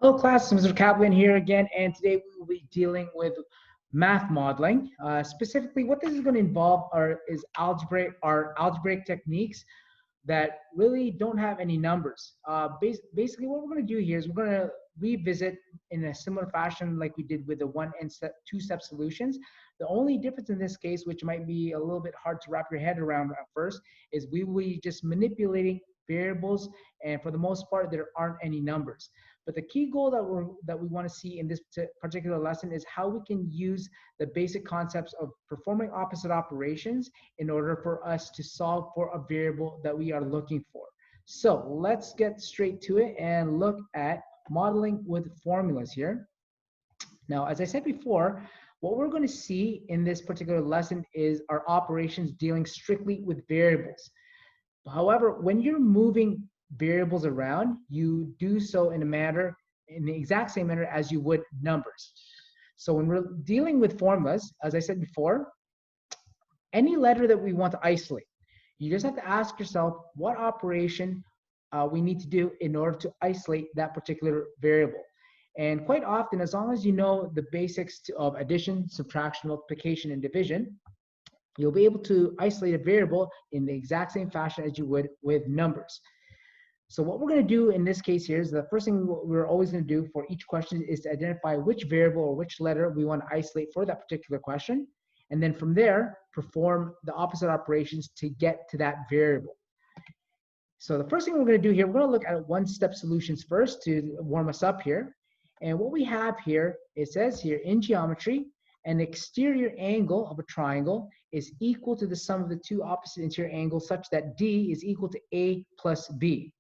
Hello class, Mr. Kaplan here again, and today we will be dealing with math modeling. Specifically, what this is going to involve is algebraic techniques that really don't have any numbers. Basically, what we're going to do here is we're going to revisit in a similar fashion like we did with the one and two-step solutions. The only difference in this case, which might be a little bit hard to wrap your head around at first, is we will be just manipulating variables, and for the most part, there aren't any numbers. But the key goal that we want to see in this particular lesson is how we can use the basic concepts of performing opposite operations in order for us to solve for a variable that we are looking for. So let's get straight to it and look at modeling with formulas here. Now, as I said before, what we're going to see in this particular lesson is our operations dealing strictly with variables. However, when you're moving variables around, you do so in the exact same manner as you would numbers. So when we're dealing with formulas, as I said before, any letter that we want to isolate, you just have to ask yourself what operation we need to do in order to isolate that particular variable. And quite often, as long as you know the basics of addition, subtraction, multiplication, and division, you'll be able to isolate a variable in the exact same fashion as you would with numbers. So what we're going to do in this case here is the first thing we're always going to do for each question is to identify which variable or which letter we want to isolate for that particular question. And then from there, perform the opposite operations to get to that variable. So the first thing we're going to do here, we're going to look at one-step solutions first to warm us up here. And what we have here, it says here in geometry, an exterior angle of a triangle is equal to the sum of the two opposite interior angles such that D is equal to A plus B.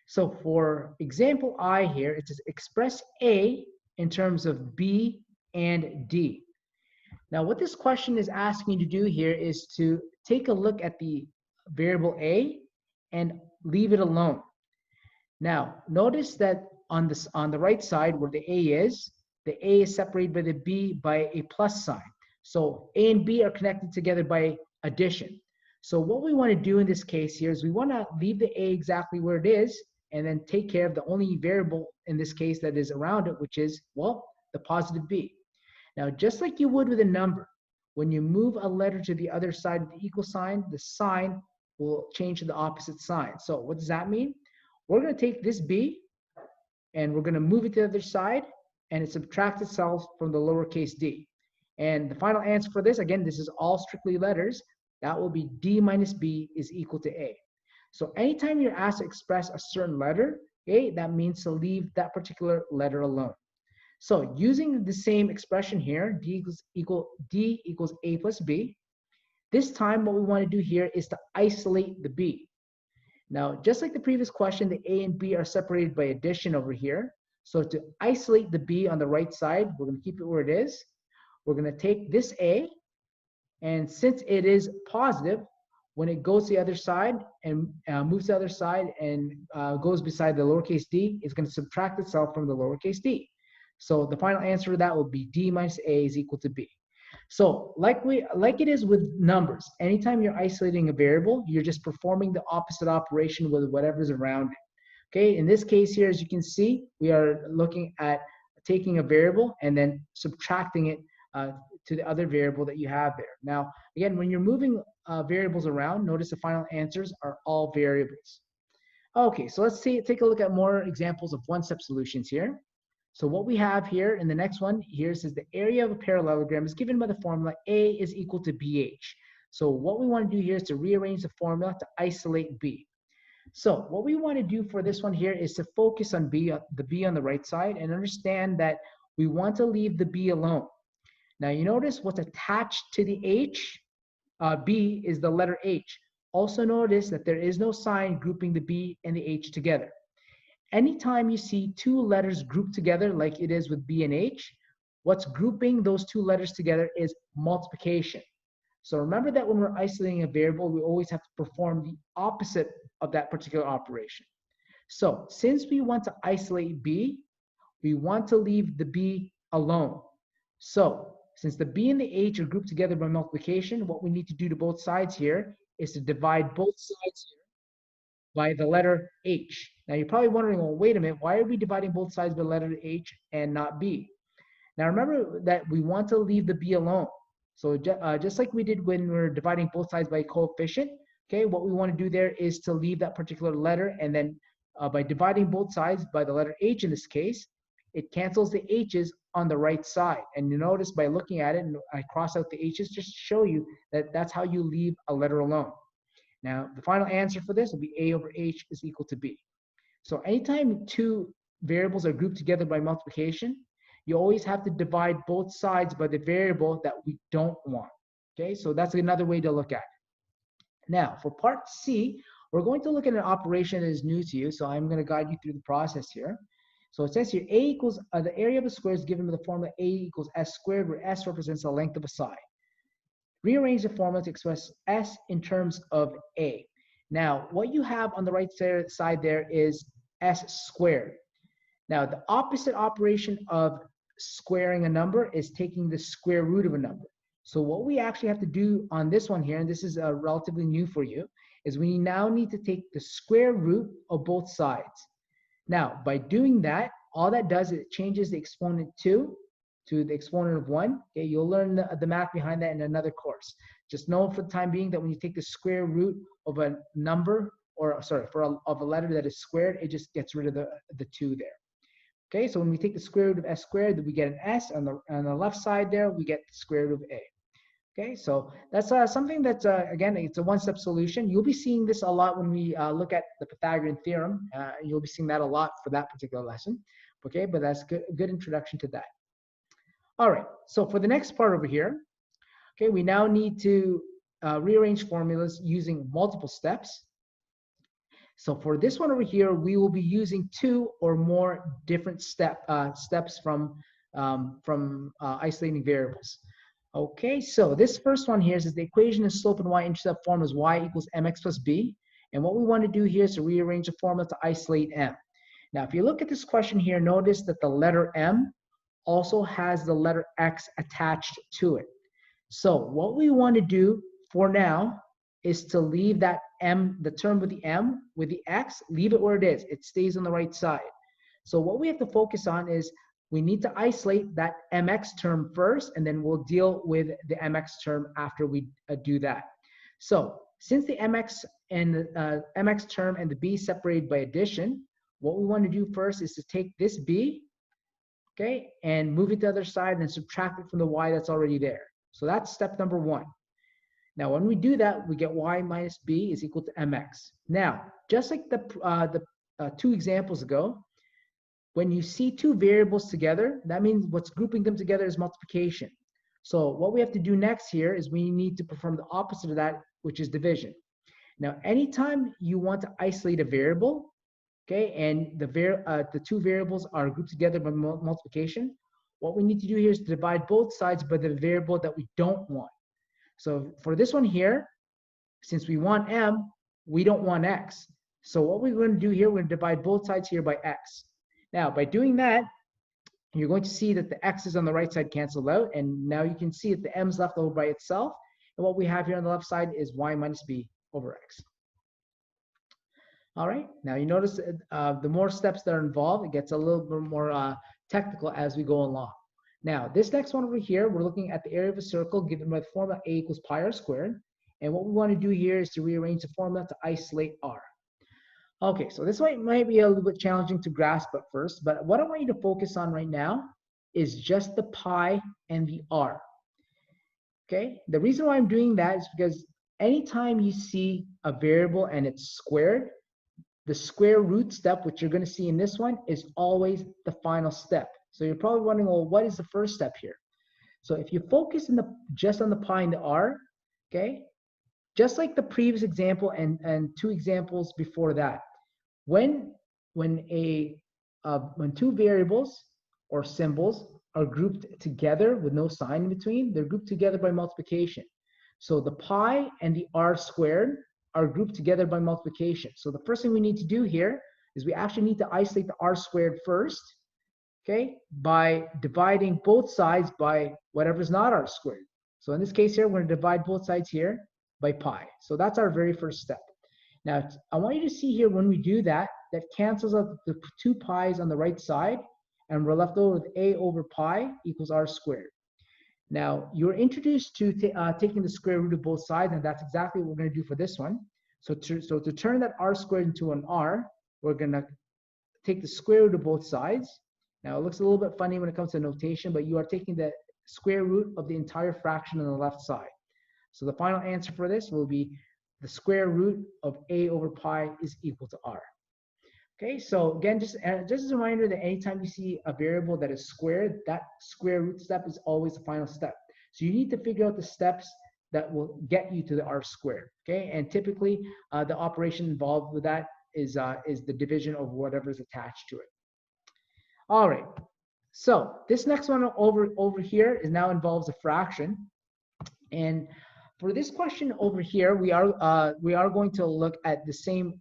So for example I here, it says express A in terms of B and D. Now what this question is asking you to do here is to take a look at the variable A and leave it alone. Now notice that on the right side where the A is separated by the B by a plus sign. So A and B are connected together by addition. So what we want to do in this case here is we want to leave the A exactly where it is and then take care of the only variable in this case that is around it, which is, well, the positive B. Now, just like you would with a number, when you move a letter to the other side of the equal sign, the sign will change to the opposite sign. So what does that mean? We're going to take this B and we're going to move it to the other side, and it subtracts itself from the lowercase d. And the final answer for this, again, this is all strictly letters, that will be D minus B is equal to A. So anytime you're asked to express a certain letter, okay, that means to leave that particular letter alone. So using the same expression here, D equals A plus B, this time what we want to do here is to isolate the B. Now, just like the previous question, the A and B are separated by addition over here. So to isolate the B on the right side, we're going to keep it where it is. We're going to take this A, and since it is positive, when it goes to the other side and moves to the other side and goes beside the lowercase d, it's going to subtract itself from the lowercase d. So the final answer to that will be D minus A is equal to B. So like it is with numbers, anytime you're isolating a variable, you're just performing the opposite operation with whatever's around it. Okay, in this case here, as you can see, we are looking at taking a variable and then subtracting it to the other variable that you have there. Now, again, when you're moving variables around, notice the final answers are all variables. Okay, so let's take a look at more examples of one-step solutions here. So what we have here in the next one here says the area of a parallelogram is given by the formula A is equal to BH. So what we want to do here is to rearrange the formula to isolate B. So what we want to do for this one here is to focus on the B on the right side and understand that we want to leave the B alone. Now you notice what's attached to the H, B is the letter H. Also notice that there is no sign grouping the B and the H together. Anytime you see two letters grouped together like it is with B and H, what's grouping those two letters together is multiplication. So remember that when we're isolating a variable, we always have to perform the opposite of that particular operation. So since we want to isolate B, we want to leave the B alone. So since the B and the H are grouped together by multiplication, what we need to do to both sides here is to divide both sides here by the letter H. Now you're probably wondering, well, wait a minute, why are we dividing both sides by the letter H and not B? Now remember that we want to leave the B alone. So just like we did when we're dividing both sides by coefficient, okay, what we want to do there is to leave that particular letter, and then by dividing both sides by the letter H in this case, it cancels the H's on the right side. And you notice by looking at it, and I cross out the H's just to show you that that's how you leave a letter alone. Now, the final answer for this will be A over H is equal to B. So anytime two variables are grouped together by multiplication, you always have to divide both sides by the variable that we don't want. Okay, so that's another way to look at it. Now, for part C, we're going to look at an operation that is new to you, so I'm going to guide you through the process here. So it says here, A equals, the area of a square is given by the formula A equals S squared, where S represents the length of a side. Rearrange the formula to express S in terms of A. Now, what you have on the right side there is S squared. Now, the opposite operation of squaring a number is taking the square root of a number. So what we actually have to do on this one here, and this is relatively new for you, is we now need to take the square root of both sides. Now, by doing that, all that does is it changes the exponent 2 to the exponent of 1. Okay, you'll learn the math behind that in another course. Just know for the time being that when you take the square root of a number, or sorry, of a letter that is squared, it just gets rid of the 2 there. Okay, so when we take the square root of S squared, we get an S. On the left side there, we get the square root of A. Okay, so that's something that's, again, it's a one-step solution. You'll be seeing this a lot when we look at the Pythagorean theorem. You'll be seeing that a lot for that particular lesson. Okay, but that's a good introduction to that. All right, so for the next part over here, okay, we now need to rearrange formulas using multiple steps. So for this one over here, we will be using 2 or more different steps from isolating variables. Okay, so this first one here is the equation of slope and y-intercept form is y equals mx plus b. And what we want to do here is to rearrange the formula to isolate m. Now, if you look at this question here, notice that the letter m also has the letter x attached to it. So what we want to do for now is to leave that m, the term with the m, with the x, leave it where it is. It stays on the right side. So what we have to focus on is we need to isolate that mx term first, and then we'll deal with the mx term after we do that. So since the mx and the mx term and the b separated by addition, what we want to do first is to take this b, okay, and move it to the other side and subtract it from the y that's already there. So that's step number 1. Now, when we do that, we get y minus b is equal to mx. Now, just like the 2 examples ago, when you see 2 variables together, that means what's grouping them together is multiplication. So what we have to do next here is we need to perform the opposite of that, which is division. Now, anytime you want to isolate a variable, okay, and the 2 variables are grouped together by multiplication, what we need to do here is to divide both sides by the variable that we don't want. So for this one here, since we want m, we don't want x. So what we're going to do here, we're going to divide both sides here by x. Now, by doing that, you're going to see that the x's on the right side cancel out, and now you can see that the m's left over by itself, and what we have here on the left side is y minus b over x. All right, now you notice the more steps that are involved, it gets a little bit more technical as we go along. Now, this next one over here, we're looking at the area of a circle given by the formula a equals pi r squared, and what we want to do here is to rearrange the formula to isolate r. Okay, so this might be a little bit challenging to grasp at first, but what I want you to focus on right now is just the pi and the r. Okay, the reason why I'm doing that is because anytime you see a variable and it's squared, the square root step, which you're going to see in this one, is always the final step. So you're probably wondering, well, what is the first step here? So if you focus just on the pi and the r, okay, just like the previous example and 2 examples before that, when 2 variables or symbols are grouped together with no sign in between, they're grouped together by multiplication. So the pi and the r squared are grouped together by multiplication. So the first thing we need to do here is we actually need to isolate the r squared first, okay, by dividing both sides by whatever's not r squared. So in this case here, we're going to divide both sides here by pi. So that's our very first step. Now, I want you to see here when we do that, that cancels out the 2 pi's on the right side, and we're left over with a over pi equals r squared. Now, you're introduced to taking the square root of both sides, and that's exactly what we're going to do for this one. So to turn that r squared into an r, we're going to take the square root of both sides. Now, it looks a little bit funny when it comes to notation, but you are taking the square root of the entire fraction on the left side. So the final answer for this will be the square root of a over pi is equal to r. Okay, so again, just as a reminder that anytime you see a variable that is squared, that square root step is always the final step. So you need to figure out the steps that will get you to the r squared. Okay, and typically the operation involved with that is the division of whatever is attached to it. All right, so this next one over here is now involves a fraction, and for this question over here, we are going to look at the same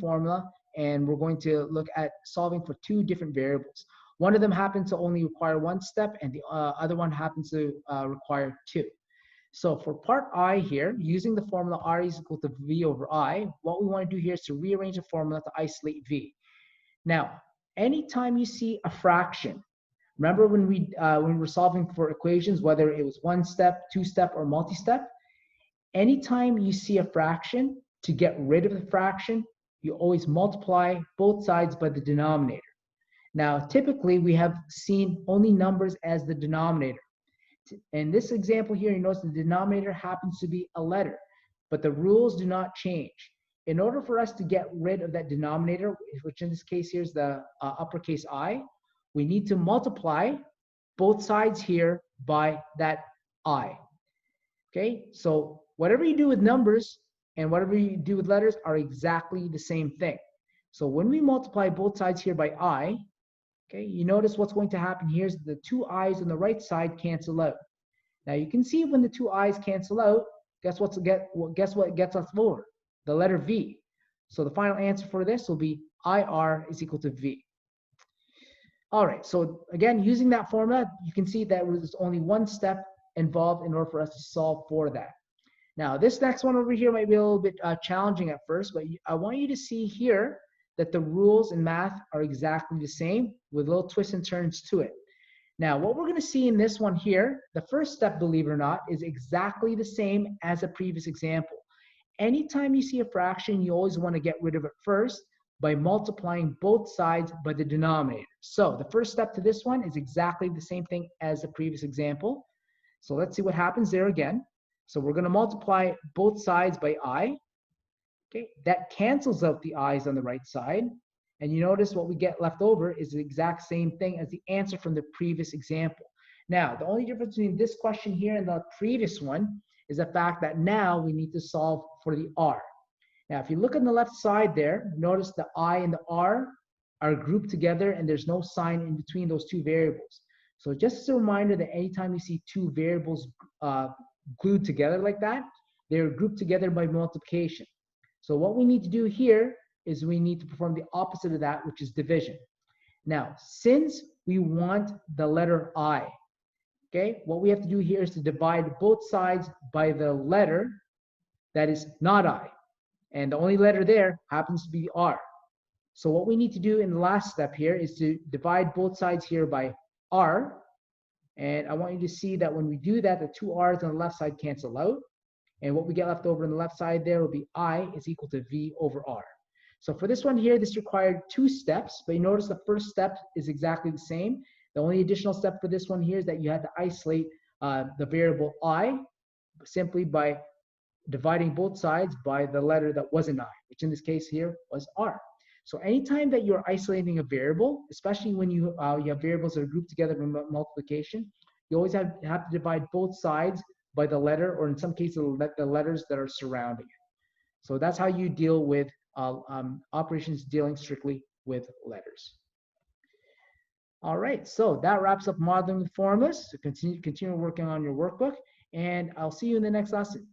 formula, and we're going to look at solving for 2 different variables. One of them happens to only require 1 step, and the other one happens to require 2. So for part I here, using the formula r is equal to v over I, what we want to do here is to rearrange the formula to isolate v. Now, anytime you see a fraction, remember when we were solving for equations, whether it was 1 step, 2 step, or multi-step, anytime you see a fraction, to get rid of the fraction, you always multiply both sides by the denominator. Now, typically, we have seen only numbers as the denominator. In this example here, you notice the denominator happens to be a letter, but the rules do not change. In order for us to get rid of that denominator, which in this case here is the uppercase I, we need to multiply both sides here by that I. Okay, so whatever you do with numbers and whatever you do with letters are exactly the same thing. So when we multiply both sides here by I, okay, you notice what's going to happen here is the 2 i's on the right side cancel out. Now you can see when the 2 i's cancel out, guess what gets us over? The letter V. So the final answer for this will be IR is equal to V. All right, so again, using that formula, you can see that there's only 1 step involved in order for us to solve for that. Now, this next one over here might be a little bit challenging at first, but I want you to see here that the rules in math are exactly the same with little twists and turns to it. Now, what we're going to see in this one here, the first step, believe it or not, is exactly the same as the previous example. Anytime you see a fraction, you always want to get rid of it first by multiplying both sides by the denominator. So the first step to this one is exactly the same thing as the previous example. So let's see what happens there again. So we're going to multiply both sides by I. Okay, that cancels out the i's on the right side. And you notice what we get left over is the exact same thing as the answer from the previous example. Now, the only difference between this question here and the previous one is the fact that now we need to solve for the r. Now, if you look on the left side there, notice the I and the R are grouped together and there's no sign in between those 2 variables. So just as a reminder that anytime you see 2 variables glued together like that, they're grouped together by multiplication. So what we need to do here is we need to perform the opposite of that, which is division. Now, since we want the letter I, okay, what we have to do here is to divide both sides by the letter that is not I. And the only letter there happens to be R. So what we need to do in the last step here is to divide both sides here by R. And I want you to see that when we do that, the 2 R's on the left side cancel out. And what we get left over on the left side there will be I is equal to V over R. So for this one here, this required 2 steps, but you notice the first step is exactly the same. The only additional step for this one here is that you had to isolate the variable I simply by dividing both sides by the letter that wasn't I, which in this case here was R. So anytime that you're isolating a variable, especially when you have variables that are grouped together by multiplication, you always have to divide both sides by the letter, or in some cases, the letters that are surrounding it. So that's how you deal with operations dealing strictly with letters. All right, so that wraps up modeling with formulas. So continue working on your workbook, and I'll see you in the next lesson.